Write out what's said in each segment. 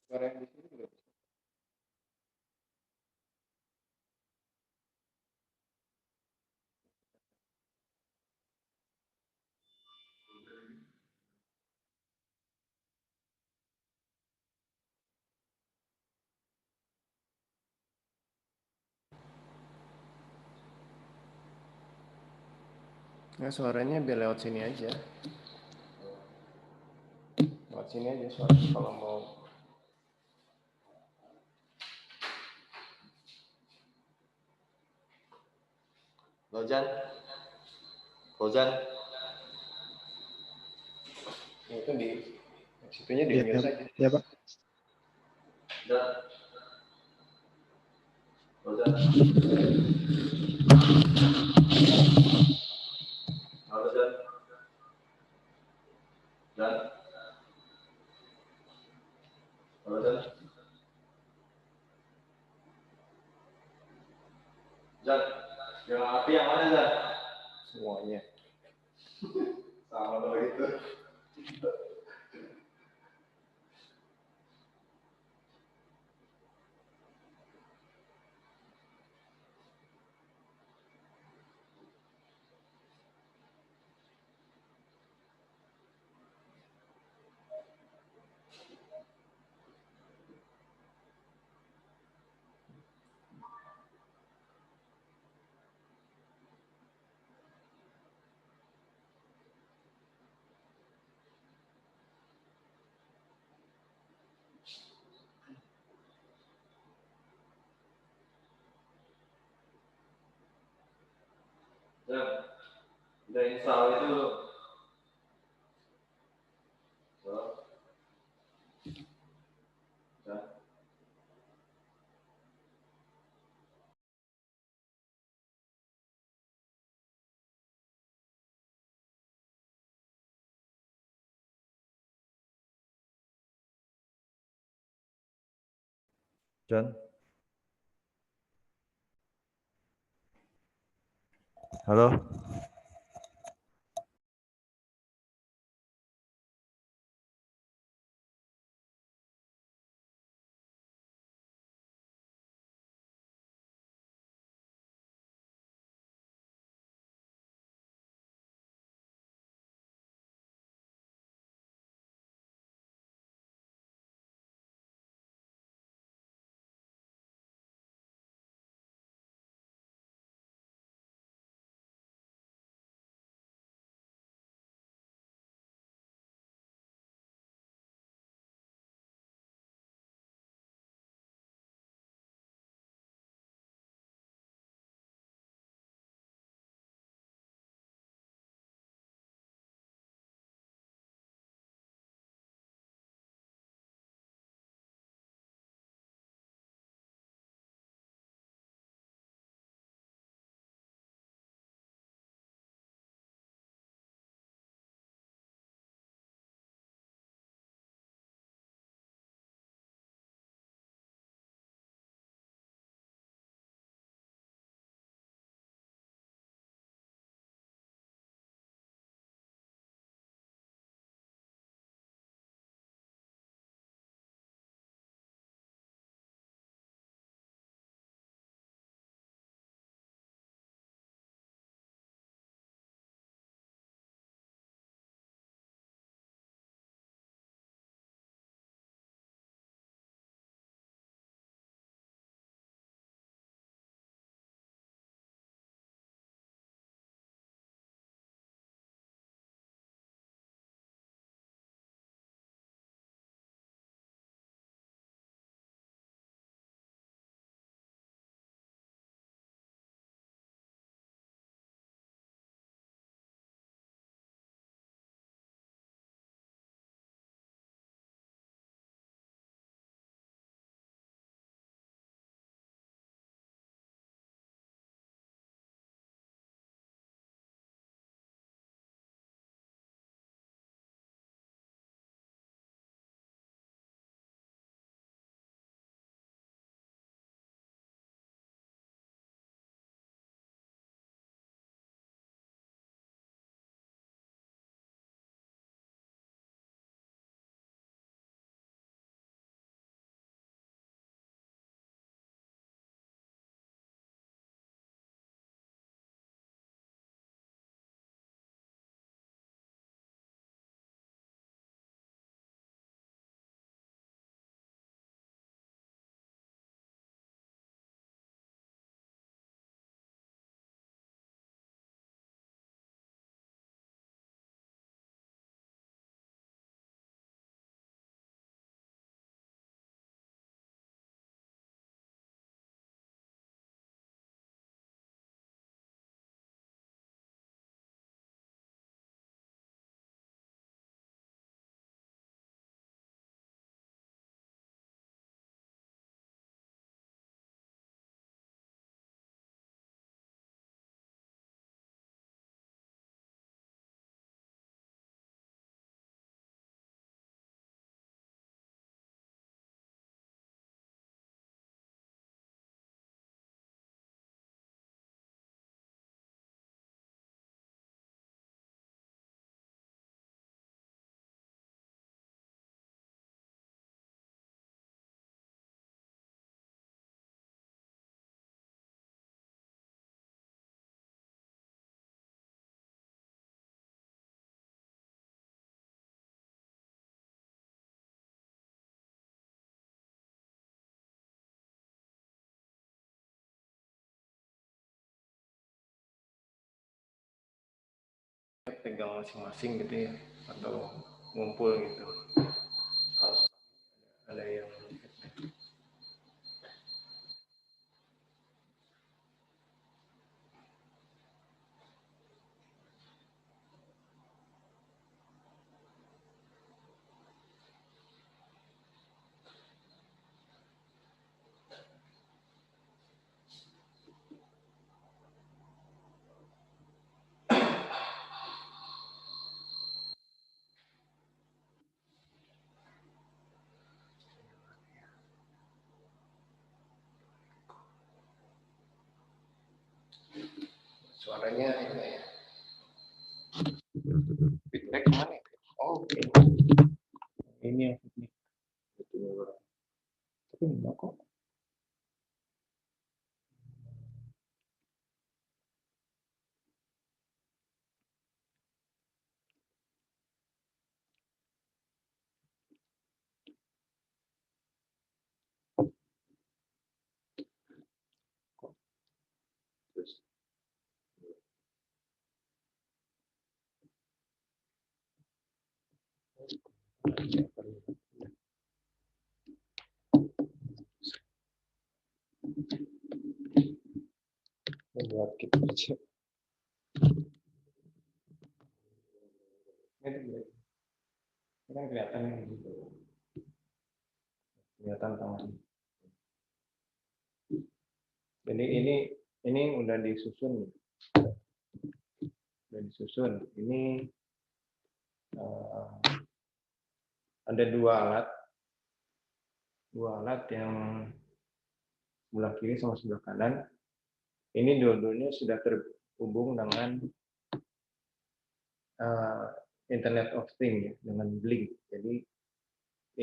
Suara yang di sini juga bisa. Nah, suaranya biar lewat sini aja. Lewat sini aja suara kalau mau. Fauzan, Fauzan. Ya, itu di situnya di mute saja. Ya Pak. Dan Fauzan. Halo Dan. Dan. Halo Dan. Dan. Yang api yang mana Dan? Semuanya. Sama kalau gitu. Dan. Udah install itu. So. Dan. John. Halo. pegang masing-masing gitu ya, atau ngumpul gitu. Harus ada yang suaranya ini ya. Feedback mana? Oh, ini yang feedback. Tapi enggak kok. Buat kita aja. Ini kan kelihatan gitu. Kelihatan tangan. Jadi ini udah disusun. Udah disusun. Ini ada dua alat yang sebelah kiri sama sebelah kanan. Ini dua-duanya sudah terhubung dengan Internet of Things ya, dengan Blink. Jadi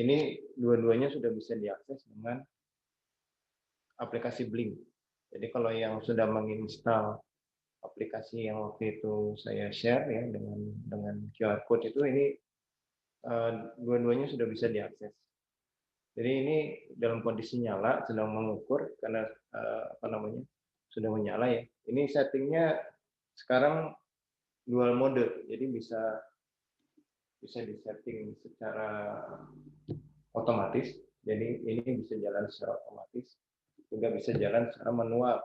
ini dua-duanya sudah bisa diakses dengan aplikasi Blink. Jadi kalau yang sudah menginstal aplikasi yang waktu itu saya share ya dengan QR code itu, ini dua-duanya sudah bisa diakses. Jadi ini dalam kondisi nyala, sedang mengukur karena sudah menyala ya. Ini settingnya sekarang dual mode, jadi bisa disetting secara otomatis. Jadi ini bisa jalan secara otomatis, juga bisa jalan secara manual.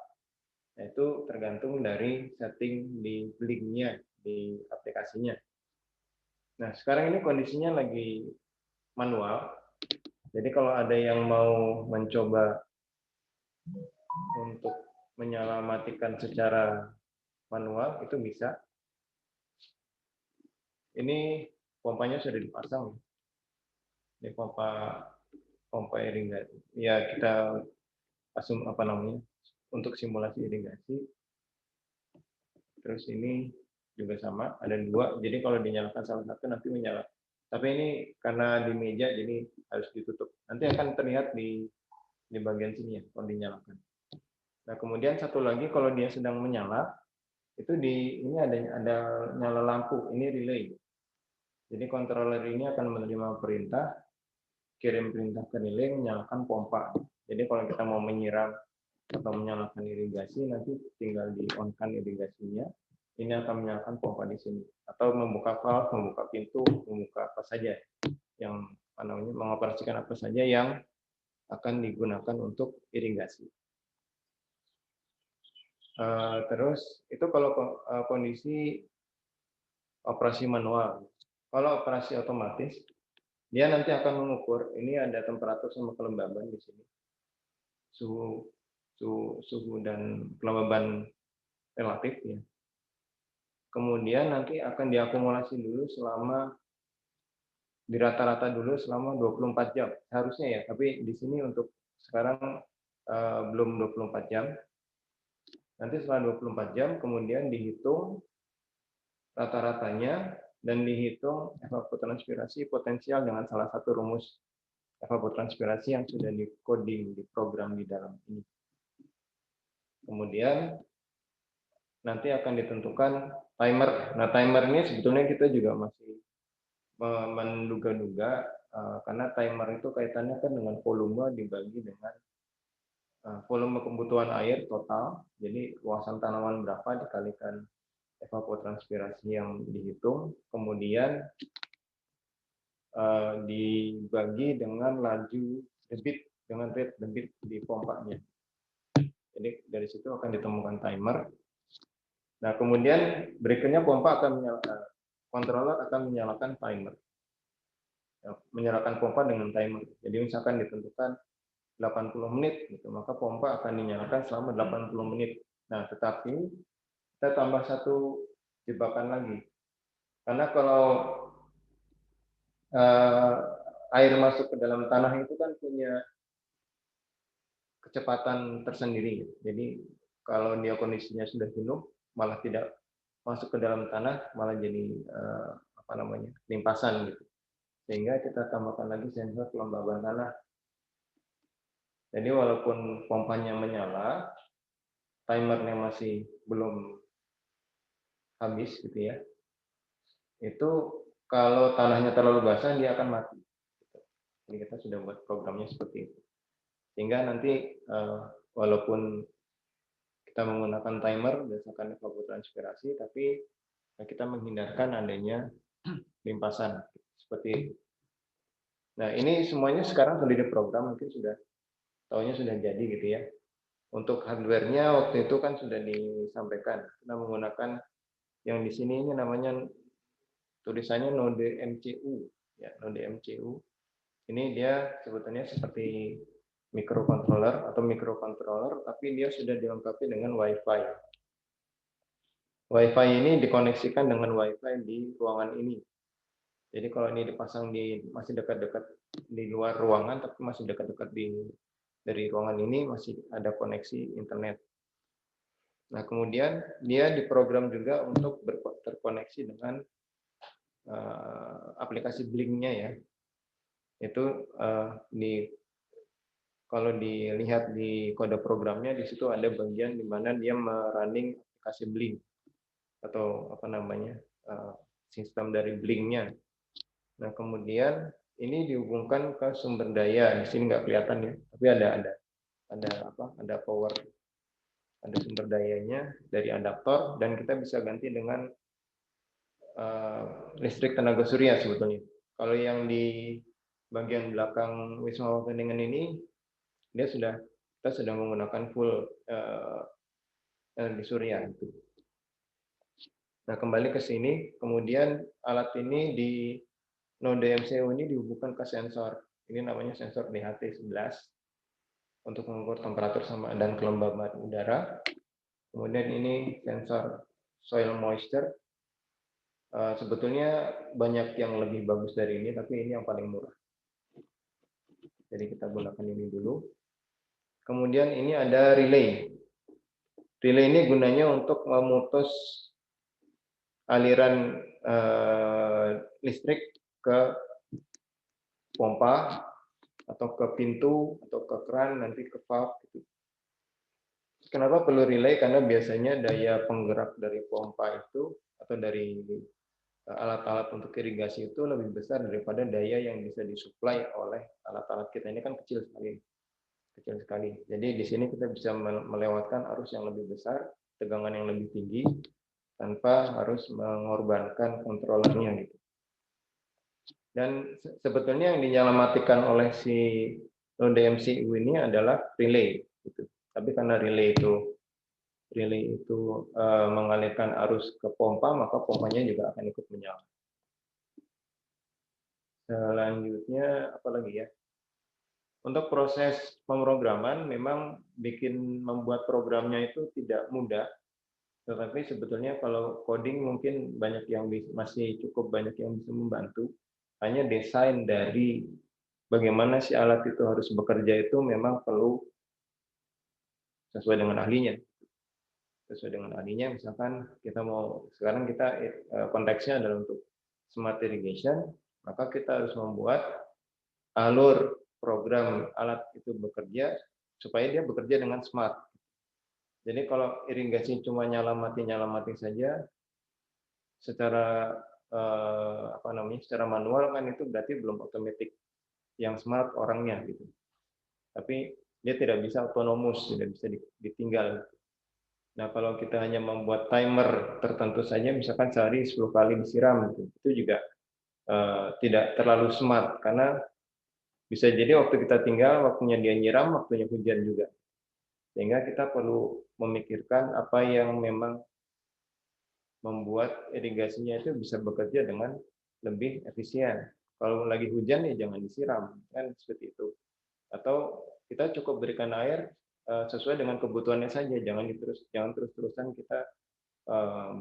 Nah, itu tergantung dari setting di Blink-nya, di aplikasinya. Nah, sekarang ini kondisinya lagi manual. Jadi kalau ada yang mau mencoba untuk menyalamatkan secara manual, itu bisa. Ini pompanya sudah dipasang. Ini pompa irigasi. Ya, kita pasang untuk simulasi irigasi. Terus ini juga sama, ada dua. Jadi kalau dinyalakan salah satu nanti menyala. Tapi ini karena di meja jadi harus ditutup. Nanti akan terlihat di bagian sini ya kalau dinyalakan. Nah, kemudian satu lagi kalau dia sedang menyala, itu ini ada nyala lampu, ini relay. Jadi controller ini akan menerima perintah, kirim perintah ke relay, menyalakan pompa. Jadi kalau kita mau menyiram atau menyalakan irigasi, nanti tinggal di-on-kan irigasinya. Ini akan menyalakan pompa di sini. Atau membuka valve, membuka pintu, membuka apa saja yang mengoperasikan apa saja yang akan digunakan untuk irigasi. Terus itu kalau kondisi operasi manual. Kalau operasi otomatis, dia nanti akan mengukur. Ini ada temperatur sama kelembaban di sini, suhu dan kelembaban relatif ya. Kemudian nanti akan diakumulasi dulu di rata-rata dulu selama 24 jam. Harusnya ya, tapi di sini untuk sekarang belum 24 jam. Nanti setelah 24 jam kemudian dihitung rata-ratanya dan dihitung evapotranspirasi potensial dengan salah satu rumus evapotranspirasi yang sudah di-coding, diprogram di dalam ini. Kemudian nanti akan ditentukan timer. Nah, timer ini sebetulnya kita juga masih menduga-duga karena timer itu kaitannya kan dengan volume dibagi dengan volume kebutuhan air total. Jadi luasan tanaman berapa dikalikan evapotranspirasi yang dihitung, kemudian dibagi dengan laju debit, dengan rate debit di pompanya. Jadi dari situ akan ditemukan timer. Nah, kemudian berikutnya pompa akan menyalakan, controller akan menyalakan timer. Menyalakan pompa dengan timer. Jadi misalkan ditentukan 80 menit, gitu, maka pompa akan dinyalakan selama 80 menit. Nah, tetapi kita tambah satu jebakan lagi. Karena kalau air masuk ke dalam tanah itu kan punya kecepatan tersendiri. Jadi kalau dia kondisinya sudah jenuh, malah tidak masuk ke dalam tanah, malah jadi limpasan gitu. Sehingga kita tambahkan lagi sensor kelembaban tanah. Jadi walaupun pompanya menyala, timernya masih belum habis gitu ya. Itu kalau tanahnya terlalu basah dia akan mati. Jadi kita sudah buat programnya seperti itu. Sehingga nanti walaupun kita menggunakan timer berdasarkan evapotranspirasi, tapi kita menghindarkan adanya limpasan seperti itu. Nah, ini semuanya sekarang sudah diprogram, mungkin sudah tahunya sudah jadi gitu ya. Untuk hardware-nya waktu itu kan sudah disampaikan. Kita menggunakan yang di sini ini namanya tulisannya node MCU, ya, node MCU. Ini dia sebetulnya seperti microcontroller atau microcontroller, tapi dia sudah dilengkapi dengan WiFi. WiFi ini dikoneksikan dengan WiFi di ruangan ini. Jadi kalau ini dipasang di masih dekat-dekat di luar ruangan, tapi masih dekat-dekat dari ruangan ini masih ada koneksi internet. Nah, kemudian dia diprogram juga untuk terkoneksi dengan aplikasi Blink-nya ya. Itu kalau dilihat di kode programnya, di situ ada bagian di mana dia merunning aplikasi Blink atau sistem dari Blink-nya. Nah, kemudian ini dihubungkan ke sumber daya. Di sini nggak kelihatan ya, tapi ada power, ada sumber dayanya dari adaptor, dan kita bisa ganti dengan listrik tenaga surya sebetulnya. Kalau yang di bagian belakang Wisma Wageningen ini, kita sudah menggunakan full energi surya itu. Nah, kembali ke sini, kemudian alat ini di node MCU ini dihubungkan ke sensor. Ini namanya sensor DHT11 untuk mengukur temperatur dan kelembaban udara. Kemudian ini sensor soil moisture. Sebetulnya banyak yang lebih bagus dari ini, tapi ini yang paling murah. Jadi kita gunakan ini dulu. Kemudian ini ada relay. Relay ini gunanya untuk memutus aliran listrik ke pompa atau ke pintu atau ke keran, nanti ke valve gitu. Kenapa perlu relay? Karena biasanya daya penggerak dari pompa itu atau dari alat-alat untuk irigasi itu lebih besar daripada daya yang bisa disuplai oleh alat-alat kita. Ini kan kecil sekali. Jadi di sini kita bisa melewatkan arus yang lebih besar, tegangan yang lebih tinggi, tanpa harus mengorbankan kontrolernya gitu. Dan sebetulnya yang dinyalamatikan oleh si node MCU ini adalah relay gitu. Tapi karena relay itu mengalirkan arus ke pompa, maka pompanya juga akan ikut menyala. Selanjutnya apa lagi ya? Untuk proses pemrograman memang membuat programnya itu tidak mudah. Tetapi sebetulnya kalau coding mungkin masih cukup banyak yang bisa membantu. Hanya desain dari bagaimana si alat itu harus bekerja itu memang perlu sesuai dengan ahlinya. Sesuai dengan ahlinya, misalkan sekarang kita konteksnya adalah untuk smart irrigation, maka kita harus membuat alur program alat itu bekerja supaya dia bekerja dengan smart. Jadi kalau irigasi cuma nyala mati saja, secara secara manual kan itu berarti belum otomatis yang smart orangnya gitu. Tapi dia tidak bisa otonomus, tidak bisa ditinggal. Nah, kalau kita hanya membuat timer tertentu saja, misalkan sehari 10 kali disiram, itu juga tidak terlalu smart, karena bisa jadi waktu kita tinggal, waktunya dia nyiram, waktunya hujan juga. Sehingga kita perlu memikirkan apa yang memang membuat irigasinya itu bisa bekerja dengan lebih efisien. Kalau lagi hujan ya jangan disiram, kan seperti itu. Atau kita cukup berikan air sesuai dengan kebutuhannya saja, jangan terus-terusan kita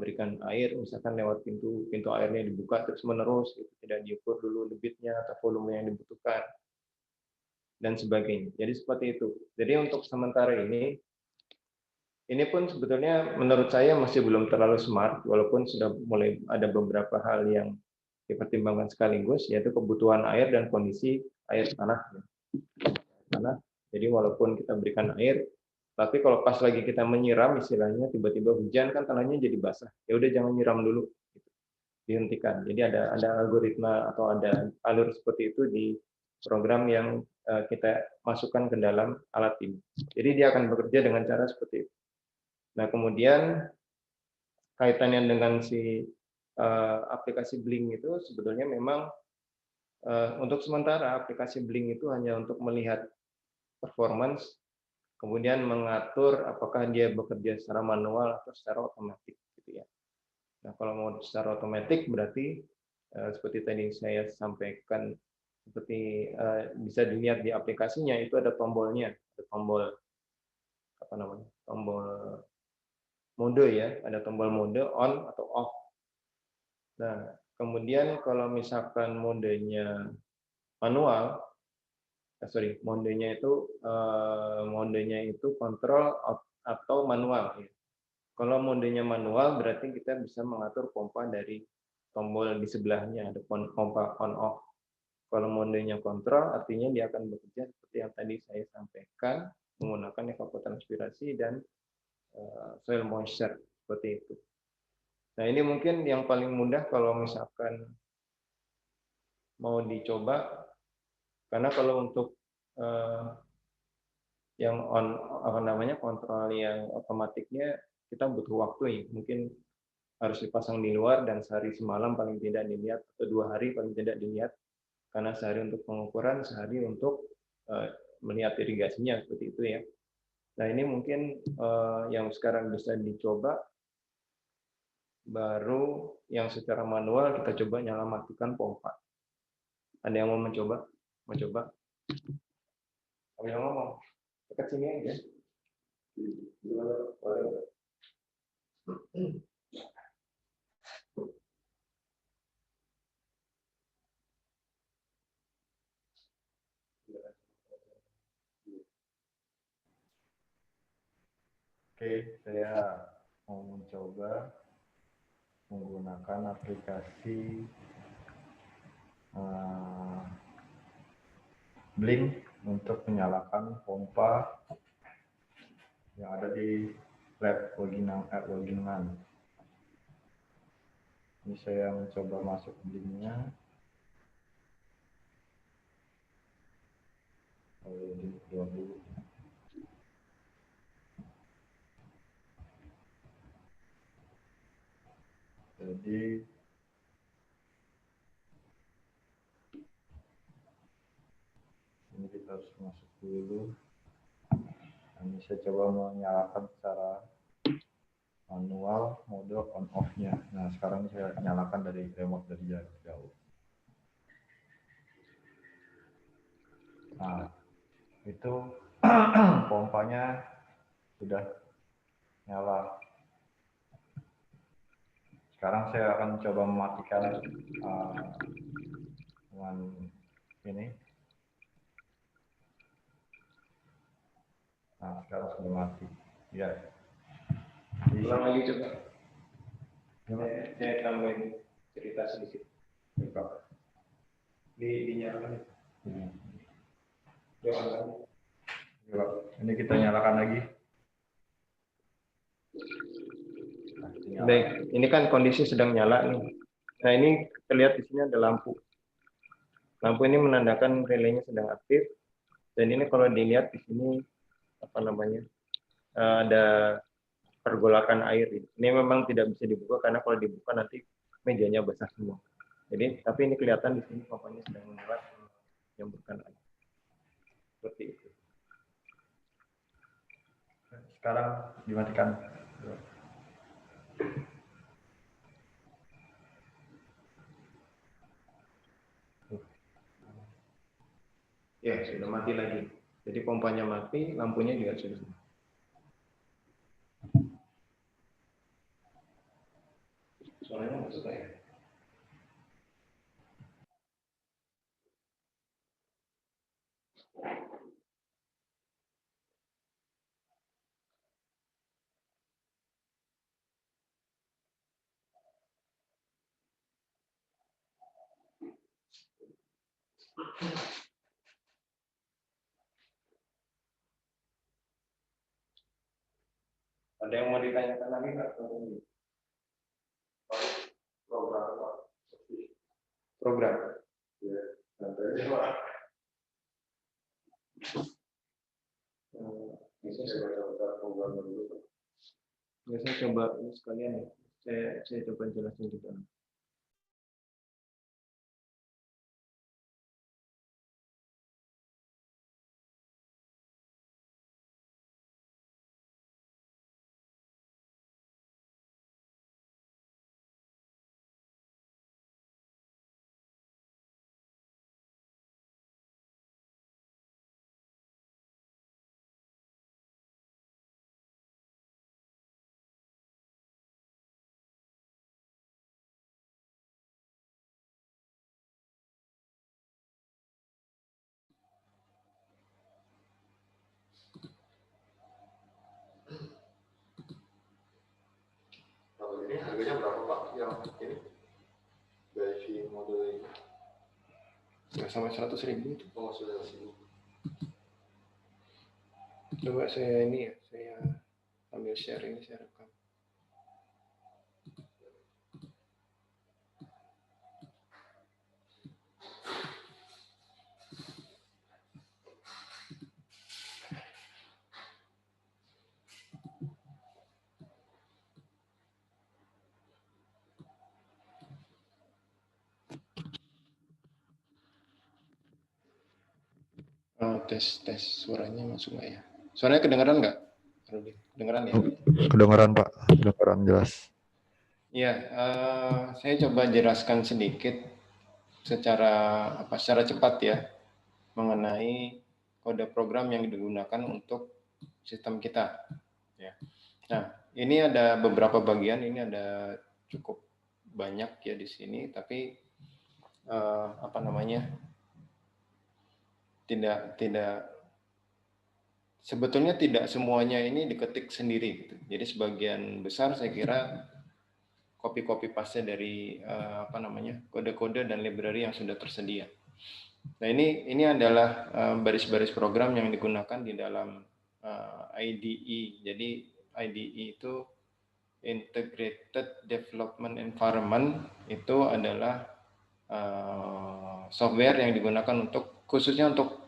berikan air, misalkan lewat pintu airnya dibuka terus menerus, gitu. Tidak diukur dulu debitnya atau volume yang dibutuhkan dan sebagainya. Jadi seperti itu. Jadi untuk sementara ini pun sebetulnya menurut saya masih belum terlalu smart, walaupun sudah mulai ada beberapa hal yang dipertimbangkan sekaligus, yaitu kebutuhan air dan kondisi air tanah. Jadi walaupun kita berikan air, tapi kalau pas lagi kita menyiram, istilahnya tiba-tiba hujan, kan tanahnya jadi basah. Ya udah jangan nyiram dulu, dihentikan. Jadi ada algoritma atau ada alur seperti itu di program yang kita masukkan ke dalam alat ini. Jadi dia akan bekerja dengan cara seperti itu. Nah, kemudian kaitannya dengan si aplikasi Blink itu sebetulnya memang untuk sementara aplikasi Blink itu hanya untuk melihat performance, kemudian mengatur apakah dia bekerja secara manual atau secara otomatis, gitu ya. Nah, kalau mau secara otomatis berarti seperti tadi saya sampaikan, seperti bisa dilihat di aplikasinya itu ada tombolnya, ada tombol apa namanya, tombol mode ya, ada tombol mode on atau off. Nah, kemudian kalau misalkan modenya manual, modenya itu kontrol atau manual. Ya. Kalau modenya manual berarti kita bisa mengatur pompa dari tombol di sebelahnya, ada pompa on off. Kalau modenya kontrol artinya dia akan bekerja seperti yang tadi saya sampaikan, menggunakan evapotranspirasi dan soil moisture seperti itu. Nah, ini mungkin yang paling mudah kalau misalkan mau dicoba, karena kalau untuk yang kontrol yang otomatiknya kita butuh waktu ya, mungkin harus dipasang di luar dan sehari semalam paling tidak dilihat, atau 2 hari paling tidak dilihat, karena sehari untuk pengukuran, sehari untuk melihat irigasinya, seperti itu ya. Nah, ini mungkin yang sekarang bisa dicoba. Baru yang secara manual kita coba nyala matikan pompa. Ada yang mau mencoba? Mau coba? Ada yang ngomong? Dekat sini aja. Oke, saya mau mencoba menggunakan aplikasi Blink untuk menyalakan pompa yang ada di lab Wagingan. Ini saya mencoba masuk Blinknya. Link keluar dulu. Jadi ini kita harus masuk dulu. Ini saya coba menyalakan secara manual mode on off-nya. Nah, sekarang saya nyalakan dari remote dari jarak jauh. Nah, itu pompanya sudah nyala. Sekarang saya akan coba mematikan dengan ini. Nah, sekarang sudah mati. Ya. Ulang lagi coba. Saya tambahin cerita sedikit. Dinyalakan. Ini kita nyalakan lagi. Baik, ini kan kondisi sedang nyala nih. Nah, ini terlihat di sini ada lampu. Lampu ini menandakan relaynya sedang aktif. Dan ini kalau dilihat di sini apa namanya, ada pergolakan air. Ini memang tidak bisa dibuka karena kalau dibuka nanti mejanya basah semua. Jadi, tapi ini kelihatan di sini pompanya sedang menyemburkan air. Seperti itu. Sekarang dimatikan. Ya, sudah mati lagi. Jadi pompanya mati, lampunya juga sudah mati. Suaranya masuk ya? Ada yang mau ditanyakan lagi nggak? Program. Ya. Saya coba sekalian ya. Saya coba jelasin juga. Kalau ini harganya berapa Pak? Yang ini dari model ini? Nggak sampai 100.000 itu. Oh, sudah 100.000. Coba saya ini ya, saya ambil share ini, saya rekam. Tes suaranya masuk nggak ya? Suaranya kedengeran nggak? Kedengeran ya? Kedengeran Pak, kedengeran jelas. Ya, saya coba jelaskan sedikit secara cepat ya mengenai kode program yang digunakan untuk sistem kita. Ya. Nah, ini ada beberapa bagian, ini ada cukup banyak ya di sini, tapi sebetulnya tidak semuanya ini diketik sendiri gitu. Jadi sebagian besar saya kira copy paste dari kode-kode dan library yang sudah tersedia. Nah, ini adalah baris-baris program yang digunakan di dalam IDE. Jadi IDE itu Integrated Development Environment, itu adalah software yang digunakan khususnya untuk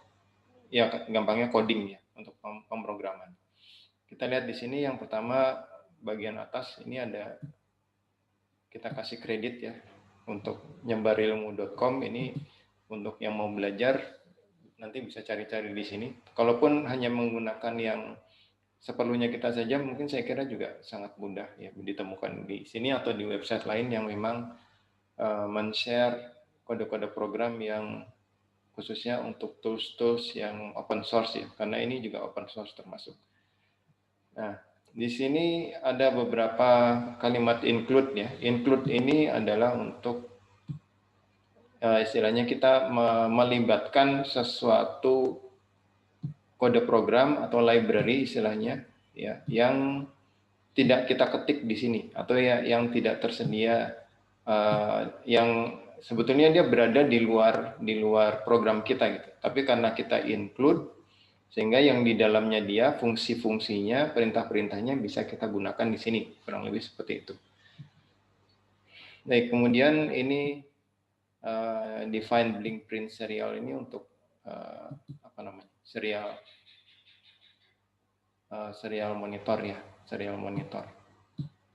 ya gampangnya coding ya, untuk pemrograman. Kita lihat di sini yang pertama bagian atas ini ada, kita kasih kredit ya untuk nyebarilmu.com. Ini untuk yang mau belajar nanti bisa cari-cari di sini. Kalaupun hanya menggunakan yang seperlunya kita saja, mungkin saya kira juga sangat mudah ya ditemukan di sini atau di website lain yang memang men-share kode-kode program yang khususnya untuk tools-tools yang open source ya, karena ini juga open source termasuk. Nah, di sini ada beberapa kalimat include ya. Include ini adalah untuk istilahnya kita melibatkan sesuatu kode program atau library istilahnya ya, yang tidak kita ketik di sini atau ya yang tidak tersedia, yang sebetulnya dia berada di luar program kita gitu. Tapi karena kita include, sehingga yang di dalamnya dia fungsi-fungsinya, perintah-perintahnya bisa kita gunakan di sini, kurang lebih seperti itu. Baik, kemudian ini define blink print serial ini untuk serial serial monitor ya, serial monitor.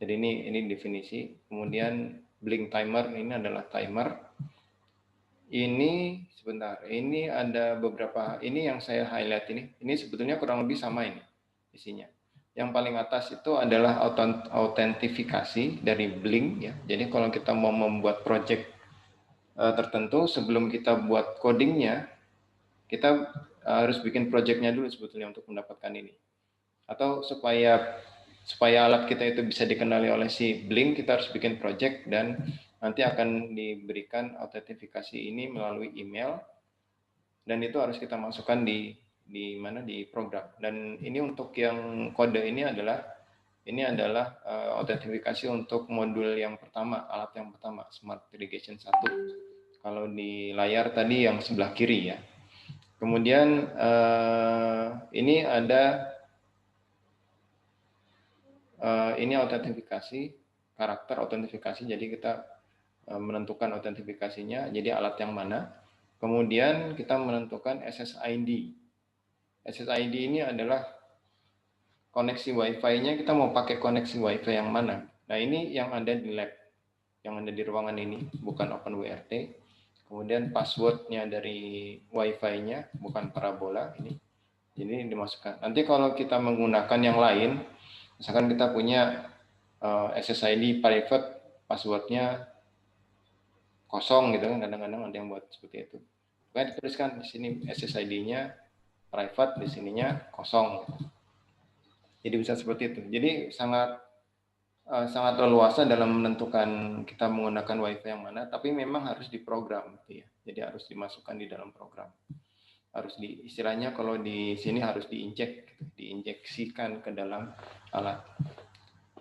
Jadi ini definisi. Kemudian blink timer ini adalah timer. Ini sebentar, ini ada beberapa, ini yang saya highlight ini sebetulnya kurang lebih sama ini isinya. Yang paling atas itu adalah autentifikasi dari blink ya. Jadi kalau kita mau membuat project tertentu, sebelum kita buat codingnya, kita harus bikin projectnya dulu sebetulnya untuk mendapatkan ini. Atau supaya alat kita itu bisa dikenali oleh si Blink, kita harus bikin project dan nanti akan diberikan autentifikasi ini melalui email, dan itu harus kita masukkan di program. Dan ini untuk yang kode ini adalah autentifikasi untuk modul yang pertama, alat yang pertama, Smart Irrigation 1. Kalau di layar tadi yang sebelah kiri ya. Kemudian ini ada ini autentifikasi, karakter autentifikasi, jadi kita menentukan autentifikasinya, jadi alat yang mana. Kemudian kita menentukan SSID. SSID ini adalah koneksi Wi-Fi-nya, kita mau pakai koneksi Wi-Fi yang mana. Nah ini yang ada di lab, yang ada di ruangan ini, bukan OpenWRT. Kemudian passwordnya dari Wi-Fi-nya, bukan parabola ini. Jadi dimasukkan. Nanti kalau kita menggunakan yang lain, misalkan kita punya SSID private, passwordnya kosong gitu kan, kadang-kadang ada yang buat seperti itu. Makanya dituliskan di sini SSID-nya private, di sininya kosong. Jadi bisa seperti itu. Jadi sangat leluasa dalam menentukan kita menggunakan WiFi yang mana, tapi memang harus diprogram gitu ya. Jadi harus dimasukkan di dalam program. Harus istilahnya kalau di sini harus diinjeksikan ke dalam alat.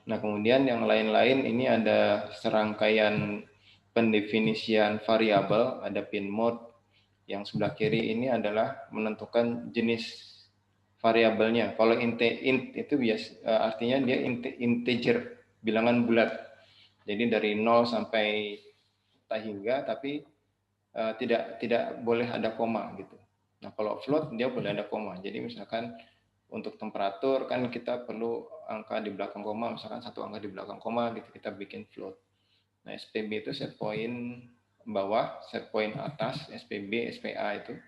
Nah, kemudian yang lain-lain ini ada serangkaian pendefinisian variabel, ada pin mode. Yang sebelah kiri ini adalah menentukan jenis variabelnya. Kalau int itu artinya dia integer, bilangan bulat. Jadi dari 0 sampai hingga, tapi tidak boleh ada koma gitu. Nah, kalau float dia boleh ada koma. Jadi misalkan untuk temperatur kan kita perlu angka di belakang koma, misalkan satu angka di belakang koma gitu, kita bikin float. Nah, SPB itu set point bawah, set point atas, SPB, SPA itu.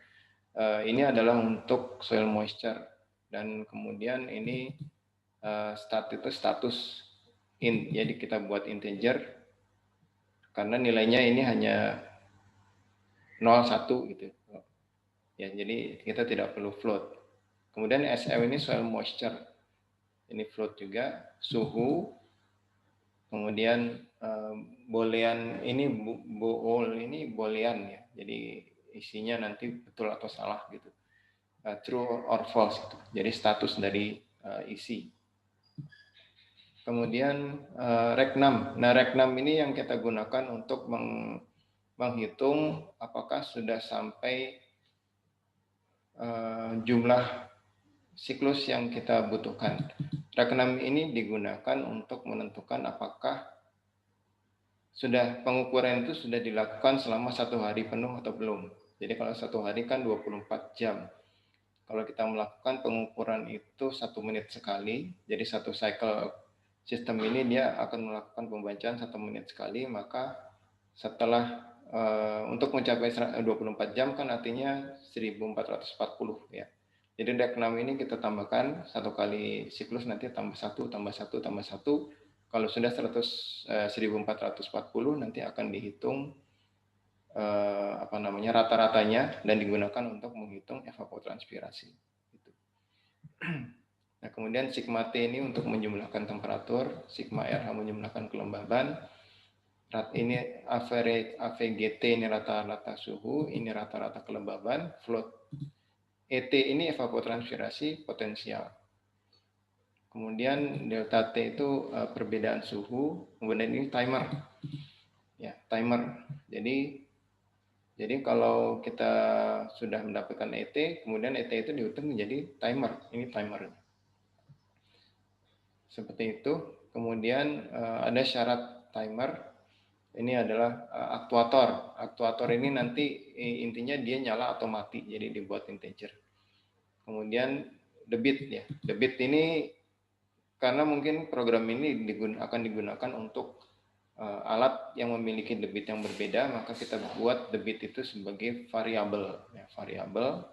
Ini adalah untuk soil moisture, dan kemudian ini status int, jadi kita buat integer karena nilainya ini hanya 0, 1 gitu. Ya, jadi kita tidak perlu float. Kemudian SM ini soil moisture. Ini float juga, suhu. Kemudian boolean ini boolean ya. Jadi isinya nanti betul atau salah gitu. True or false gitu. Jadi status dari isi. Kemudian rec6. Nah, rec6 ini yang kita gunakan untuk menghitung apakah sudah sampai jumlah siklus yang kita butuhkan. Rec6 ini digunakan untuk menentukan apakah pengukuran itu sudah dilakukan selama 1 hari penuh atau belum. Jadi kalau 1 hari kan 24 jam. Kalau kita melakukan pengukuran itu 1 menit sekali, jadi 1 cycle sistem ini dia akan melakukan pembacaan 1 menit sekali, maka setelah untuk mencapai 24 jam kan artinya 1440 ya. Jadi rec6 ini kita tambahkan 1 kali siklus, nanti tambah 1, tambah 1, tambah 1. Kalau sudah 1440 nanti akan dihitung rata-ratanya dan digunakan untuk menghitung evapotranspirasi. Gitu. Nah, kemudian sigma T ini untuk menjumlahkan temperatur, sigma RH menjumlahkan kelembaban. Ini AVGT ini rata-rata suhu, ini rata-rata kelembaban, float. ET ini evapotranspirasi potensial. Kemudian delta T itu perbedaan suhu, kemudian ini timer. Ya, timer. Jadi kalau kita sudah mendapatkan ET, kemudian ET itu dihitung menjadi timer. Ini timer. Seperti itu. Kemudian ada syarat timer. Ini adalah aktuator. Aktuator ini nanti intinya dia nyala atau mati, jadi dibuat integer. Kemudian debit ya. Debit ini karena mungkin program ini akan digunakan untuk alat yang memiliki debit yang berbeda, maka kita buat debit itu sebagai variabel. Ya, variabel.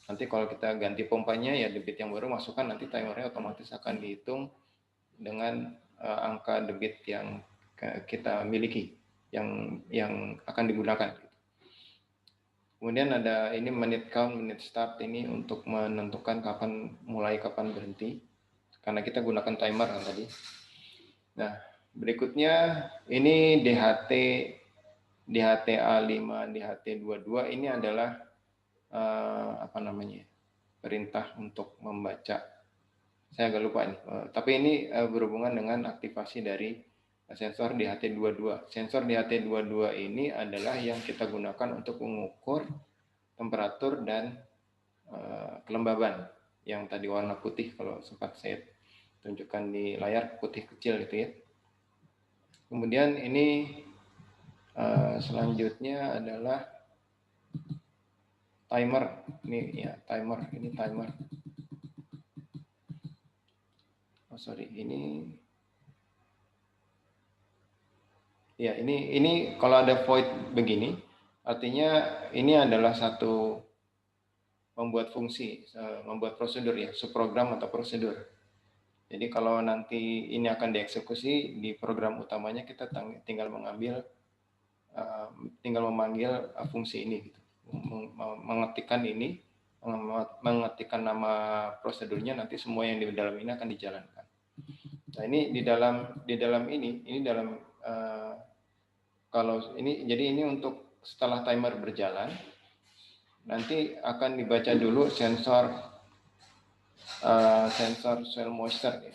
Nanti kalau kita ganti pompanya ya debit yang baru masukkan, nanti timernya otomatis akan dihitung dengan angka debit yang kita miliki, yang akan digunakan. Kemudian ada ini menit count, menit start ini untuk menentukan kapan mulai, kapan berhenti. Karena kita gunakan timer kan tadi. Nah, berikutnya ini DHT A5, DHT22 ini adalah perintah untuk membaca. Saya agak lupa ini. Tapi ini berhubungan dengan aktivasi dari sensor DHT22. Sensor DHT22 ini adalah yang kita gunakan untuk mengukur temperatur dan kelembaban yang tadi warna putih, kalau sempat saya tunjukkan di layar, putih kecil gitu ya. Kemudian ini selanjutnya adalah timer. Ini ya timer, ini timer. Ini kalau ada void begini, artinya ini adalah satu membuat fungsi, membuat prosedur ya, subprogram atau prosedur. Jadi kalau nanti ini akan dieksekusi di program utamanya, kita tinggal memanggil fungsi ini, gitu. Mengetikkan ini, mengetikkan nama prosedurnya, nanti semua yang di dalam ini akan dijalankan. Nah ini di dalam ini dalam kalau ini, jadi ini untuk setelah timer berjalan, nanti akan dibaca dulu sensor soil moisture ya,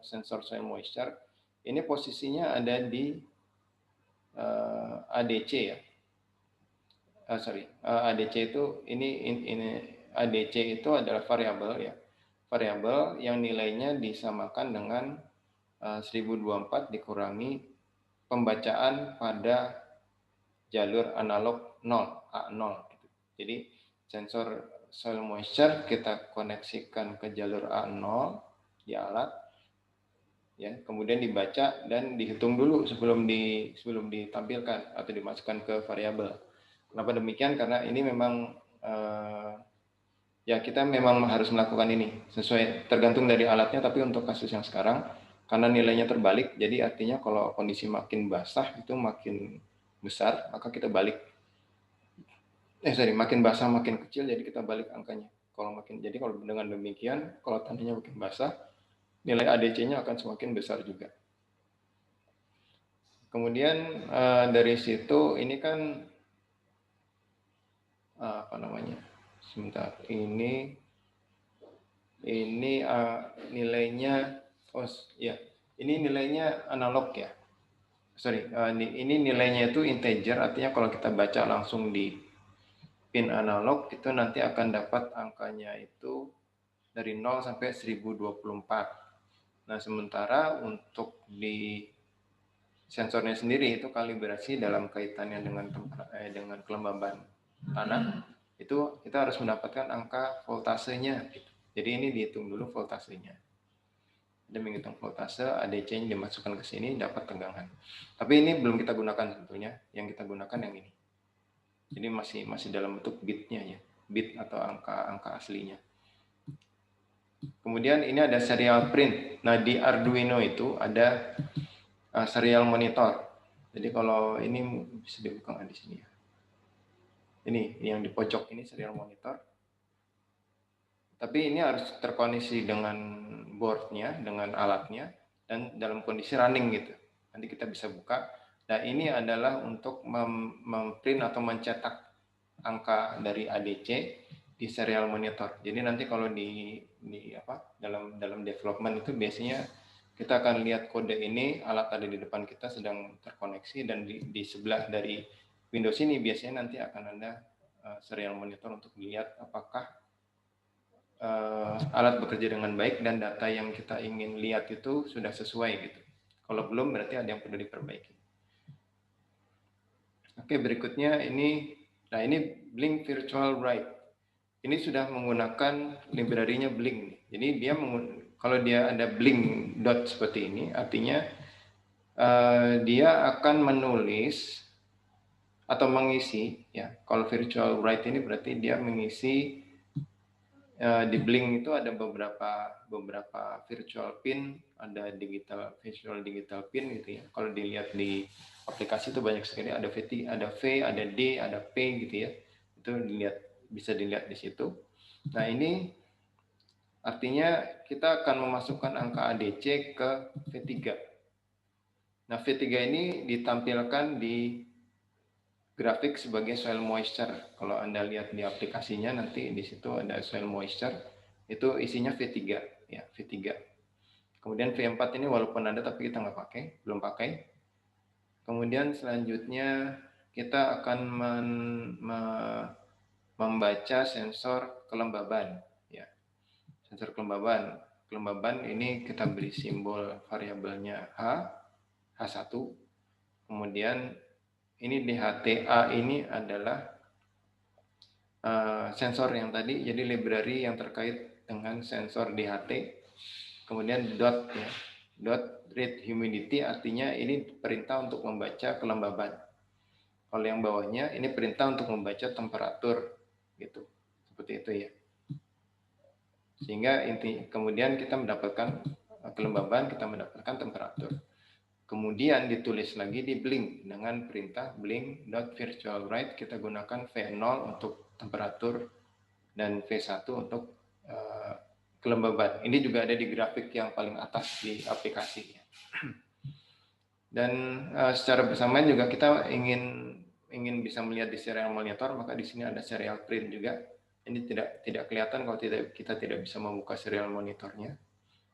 sensor soil moisture. Ini posisinya ada di ADC ya. ADC itu ini ADC itu adalah variabel ya. Variabel yang nilainya disamakan dengan 1024 dikurangi pembacaan pada jalur analog 0, A0 gitu. Jadi sensor soil moisture kita koneksikan ke jalur A0 di alat ya, kemudian dibaca dan dihitung dulu sebelum ditampilkan atau dimasukkan ke variabel. Kenapa demikian? Karena ini memang ya kita memang harus melakukan ini sesuai, tergantung dari alatnya, tapi untuk kasus yang sekarang karena nilainya terbalik, jadi artinya kalau kondisi makin basah itu makin besar, maka kita balik. Makin basah makin kecil, jadi kita balik angkanya. Jadi kalau dengan demikian, kalau tanahnya makin basah, nilai ADC-nya akan semakin besar juga. Kemudian dari situ ini kan sebentar, ini nilainya, ini nilainya analog ya. Ini nilainya itu integer, artinya kalau kita baca langsung di pin analog itu nanti akan dapat angkanya itu dari 0 sampai 1024. Nah, sementara untuk di sensornya sendiri itu kalibrasi dalam kaitannya dengan kelembaban tanah, itu kita harus mendapatkan angka voltasenya gitu. Jadi ini dihitung dulu voltasenya. Dia menghitung voltase, ADC-nya dimasukkan ke sini, dapat tegangan. Tapi ini belum kita gunakan tentunya, yang kita gunakan yang ini. Jadi masih dalam bentuk bitnya ya, bit atau angka aslinya. Kemudian ini ada serial print. Nah di Arduino itu ada serial monitor. Jadi kalau ini bisa dibuka di sini ya. Ini yang di pojok ini serial monitor. Tapi ini harus terkoneksi dengan boardnya, dengan alatnya, dan dalam kondisi running gitu. Nanti kita bisa buka. Nah ini adalah untuk memprint atau mencetak angka dari ADC di serial monitor. Jadi nanti kalau dalam development itu biasanya kita akan lihat kode ini, alat ada di depan kita sedang terkoneksi, dan di sebelah dari Windows ini biasanya nanti akan ada serial monitor untuk lihat apakah alat bekerja dengan baik dan data yang kita ingin lihat itu sudah sesuai gitu. Kalau belum berarti ada yang perlu diperbaiki. Oke, berikutnya ini blink virtual write. ini sudah menggunakan library-nya Blink. Jadi dia kalau dia ada Blink dot seperti ini, artinya dia akan menulis atau mengisi, ya. Kalau virtual write ini berarti dia mengisi di Blink itu ada beberapa virtual pin, ada visual digital pin gitu ya. Kalau dilihat di aplikasi itu banyak sekali, ada V, ada D, ada P gitu ya. Itu bisa dilihat di situ. Nah, ini artinya kita akan memasukkan angka ADC ke V3. Nah, V3 ini ditampilkan di grafik sebagai soil moisture. Kalau Anda lihat di aplikasinya nanti di situ ada soil moisture, itu isinya V3 ya, V3. Kemudian V4 ini walaupun ada tapi kita belum pakai. Kemudian selanjutnya kita akan membaca sensor kelembaban ya. Sensor kelembaban ini kita beri simbol variabelnya H1. Kemudian ini di HTA ini adalah sensor yang tadi, jadi library yang terkait dengan sensor DHT. Kemudian dot ya, dot read humidity artinya ini perintah untuk membaca kelembaban. Kalau yang bawahnya ini perintah untuk membaca temperatur gitu, seperti itu ya. Sehingga kemudian kita mendapatkan kelembaban, kita mendapatkan temperatur. Kemudian ditulis lagi di Blink dengan perintah blink.virtualWrite, kita gunakan V0 untuk temperatur dan V1 untuk kelembaban. Ini juga ada di grafik yang paling atas di aplikasi. Dan secara bersamaan juga kita ingin bisa melihat di serial monitor, maka di sini ada serial print juga. Ini tidak kelihatan kalau kita tidak bisa membuka serial monitornya.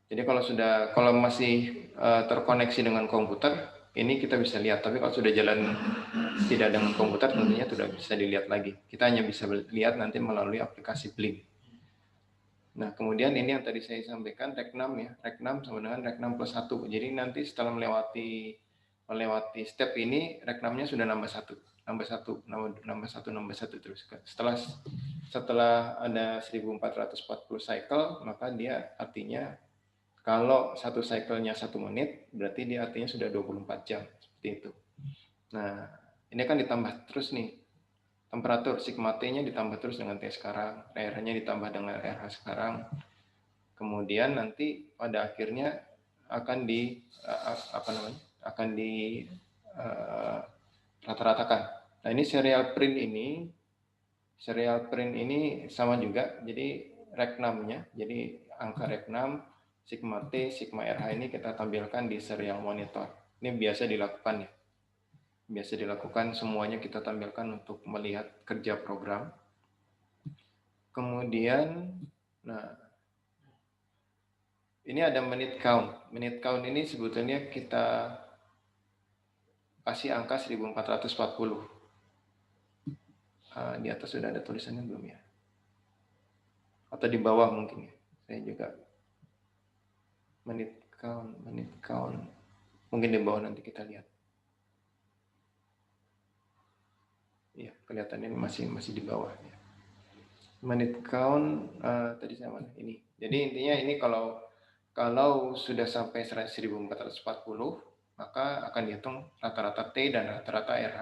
Jadi kalau masih terkoneksi dengan komputer, ini kita bisa lihat. Tapi kalau sudah jalan tidak dengan komputer, tentunya tidak bisa dilihat lagi. Kita hanya bisa lihat nanti melalui aplikasi Blink. Nah, kemudian ini yang tadi saya sampaikan, Rec 6 ya. Rec 6 sama dengan Rec 6 plus 1. Jadi nanti setelah melewati step ini, Rec 6-nya sudah nambah satu terus. Setelah ada 1440 cycle, maka dia artinya kalau satu cycle-nya 1 menit, berarti dia artinya sudah 24 jam. Seperti itu. Nah, ini kan ditambah terus nih. Temperatur sigma T-nya ditambah terus dengan T sekarang, RH-nya ditambah dengan RH sekarang. Kemudian nanti pada akhirnya akan rata-ratakan. Nah, ini serial print ini sama juga. Jadi Rec 6-nya, jadi angka Rec 6 sigma T, sigma RH ini kita tampilkan di serial monitor. Ini biasa dilakukan ya. Biasa dilakukan, semuanya kita tampilkan untuk melihat kerja program. Kemudian, nah, ini ada minute count. Minute count ini sebetulnya kita kasih angka 1440. Di atas sudah ada tulisannya belum ya? Atau di bawah mungkin ya. Saya juga minute count. Mungkin di bawah nanti kita lihat. Ya, kelihatannya masih di bawah ya. Minute count tadi sama ini. Jadi intinya ini kalau sudah sampai 1440, maka akan dihitung rata-rata T dan rata-rata RH.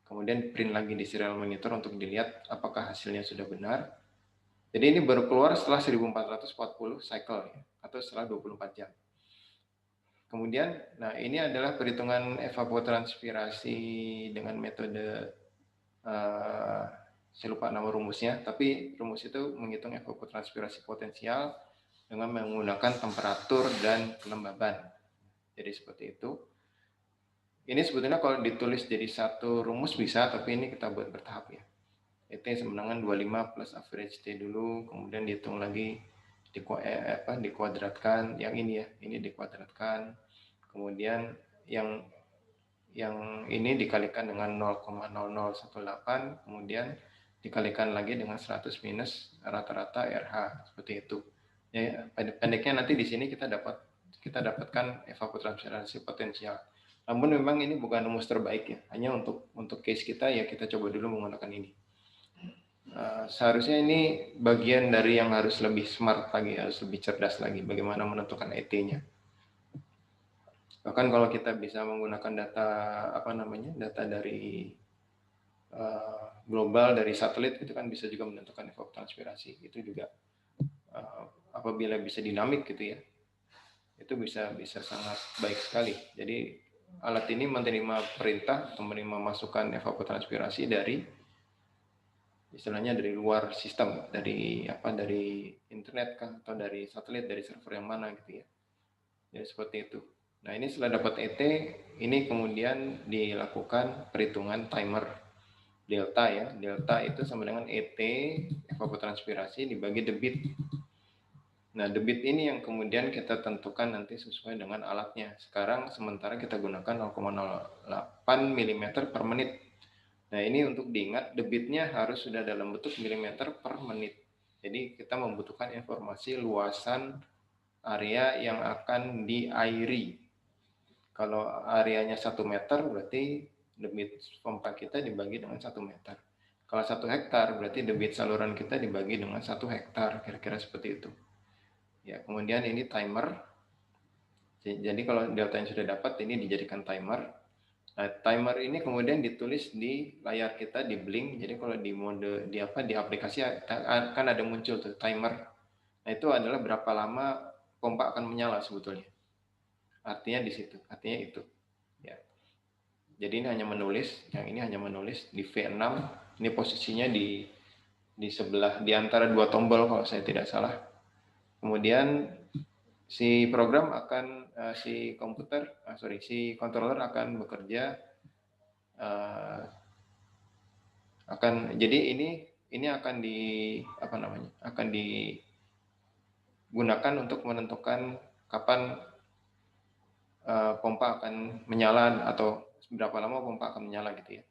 Kemudian print lagi di serial monitor untuk dilihat apakah hasilnya sudah benar. Jadi ini baru keluar setelah 1440 cycle ya, atau setelah 24 jam. Kemudian, nah ini adalah perhitungan evapotranspirasi dengan metode saya lupa nama rumusnya, tapi rumus itu menghitung evapotranspirasi potensial dengan menggunakan temperatur dan kelembaban. Jadi seperti itu. Ini sebetulnya kalau ditulis jadi satu rumus bisa, tapi ini kita buat bertahap ya. T sama dengan 25 plus average T dulu, kemudian dihitung lagi, dikuadratkan, yang ini ya, ini dikuadratkan. Kemudian yang ini dikalikan dengan 0,0018, kemudian dikalikan lagi dengan 100 minus rata-rata RH, seperti itu. Ya, pendeknya nanti di sini kita dapatkan evapotranspirasi potensial. Namun memang ini bukan rumus terbaik ya, hanya untuk case kita ya kita coba dulu menggunakan ini. seharusnya ini bagian dari yang harus lebih smart lagi, harus lebih cerdas lagi bagaimana menentukan ET-nya. Bahkan kalau kita bisa menggunakan data data dari global dari satelit, itu kan bisa juga menentukan evapotranspirasi. Itu juga apabila bisa dinamik gitu ya, itu bisa sangat baik sekali. Jadi alat ini menerima perintah atau menerima masukan evapotranspirasi dari istilahnya dari luar sistem, dari internet kan, atau dari satelit, dari server yang mana gitu ya. Jadi seperti itu. Nah, ini setelah dapat ET, ini kemudian dilakukan perhitungan timer delta ya. Delta itu sama dengan ET evapotranspirasi dibagi debit. Nah, debit ini yang kemudian kita tentukan nanti sesuai dengan alatnya. Sekarang sementara kita gunakan 0,08 mm per menit. Nah, ini untuk diingat, debitnya harus sudah dalam bentuk milimeter per menit. Jadi kita membutuhkan informasi luasan area yang akan diairi. Kalau areanya 1 meter, berarti debit pompa kita dibagi dengan 1 meter. Kalau 1 hektar, berarti debit saluran kita dibagi dengan 1 hektar, kira-kira seperti itu. Ya, kemudian ini timer. Jadi kalau delta yang sudah dapat, ini dijadikan timer. Nah, timer ini kemudian ditulis di layar kita, di blink. Jadi kalau di mode di aplikasi kan ada muncul tuh timer. Nah, itu adalah berapa lama pompa akan menyala sebetulnya. Artinya di situ, artinya itu. Ya. Jadi ini hanya menulis, yang ini hanya menulis di V6. Ini posisinya di sebelah, di antara dua tombol kalau saya tidak salah. Kemudian si program akan si controller akan bekerja jadi ini akan akan digunakan untuk menentukan kapan pompa akan menyala atau berapa lama pompa akan menyala gitu ya.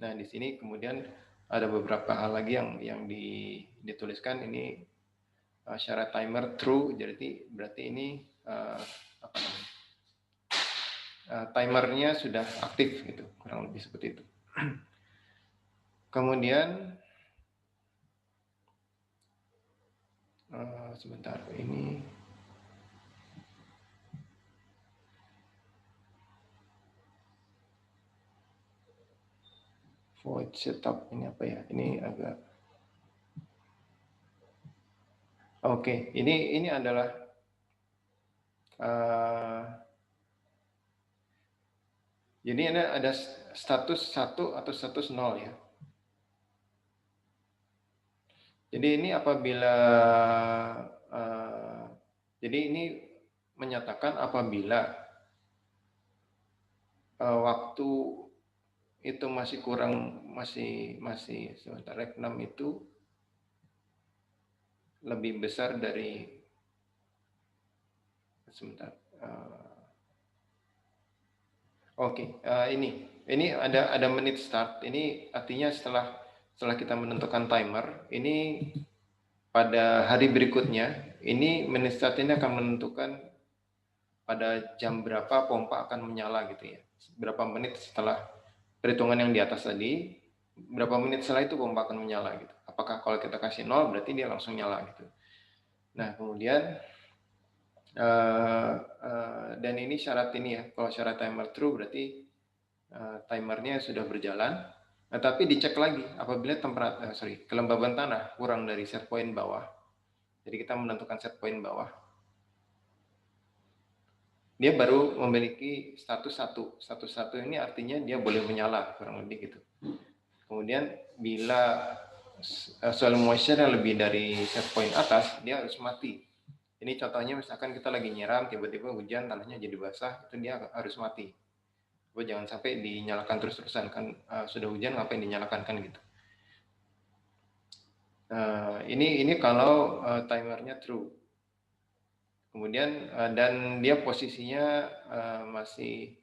Nah, di sini kemudian ada beberapa hal lagi yang dituliskan. Ini syarat timer true, jadi berarti ini timernya sudah aktif gitu, kurang lebih seperti itu. Kemudian sebentar, ini void setup ini apa ya? Ini agak oke. Ini adalah jadi ini ada status 1 atau status 0 ya. Jadi ini apabila jadi ini menyatakan apabila waktu itu masih kurang, masih sebentar, rek 6 itu lebih besar dari sebentar. Ini ada menit start. Ini artinya setelah kita menentukan timer, ini pada hari berikutnya, ini menit start ini akan menentukan pada jam berapa pompa akan menyala gitu ya. Berapa menit setelah perhitungan yang di atas tadi, berapa menit setelah itu pompa akan menyala gitu. Apakah kalau kita kasih 0 berarti dia langsung nyala gitu. Nah, kemudian dan ini syarat ini ya. Kalau syarat timer true berarti timernya sudah berjalan. Nah, tapi dicek lagi apabila kelembaban tanah kurang dari set point bawah. Jadi kita menentukan set point bawah. Dia baru memiliki status 1. Status 1 ini artinya dia boleh menyala, kurang lebih gitu. Kemudian bila soil moisture yang lebih dari set point atas, dia harus mati. Ini contohnya misalkan kita lagi nyiram, tiba-tiba hujan, tanahnya jadi basah, itu dia harus mati. Jangan sampai dinyalakan terus-terusan, kan sudah hujan ngapain dinyalakan kan gitu. Ini kalau timernya true. Kemudian dan dia posisinya masih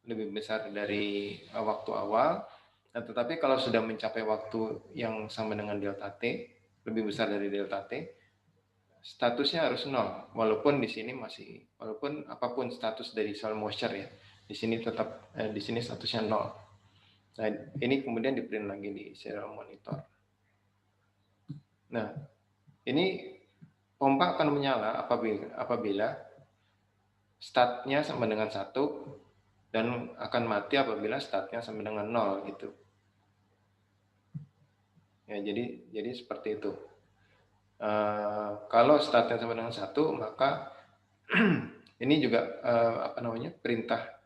lebih besar dari waktu awal. Nah, tetapi kalau sudah mencapai waktu yang sama dengan delta T, lebih besar dari delta T, statusnya harus 0. Walaupun di sini walaupun apapun status dari soil moisture ya, di sini tetap di sini statusnya 0. Nah, ini kemudian di print lagi di serial monitor. Nah, ini pompa akan menyala apabila startnya sama dengan 1 dan akan mati apabila startnya sama dengan 0 gitu. Ya, jadi seperti itu. Kalau startnya sama dengan 1, maka ini juga perintah.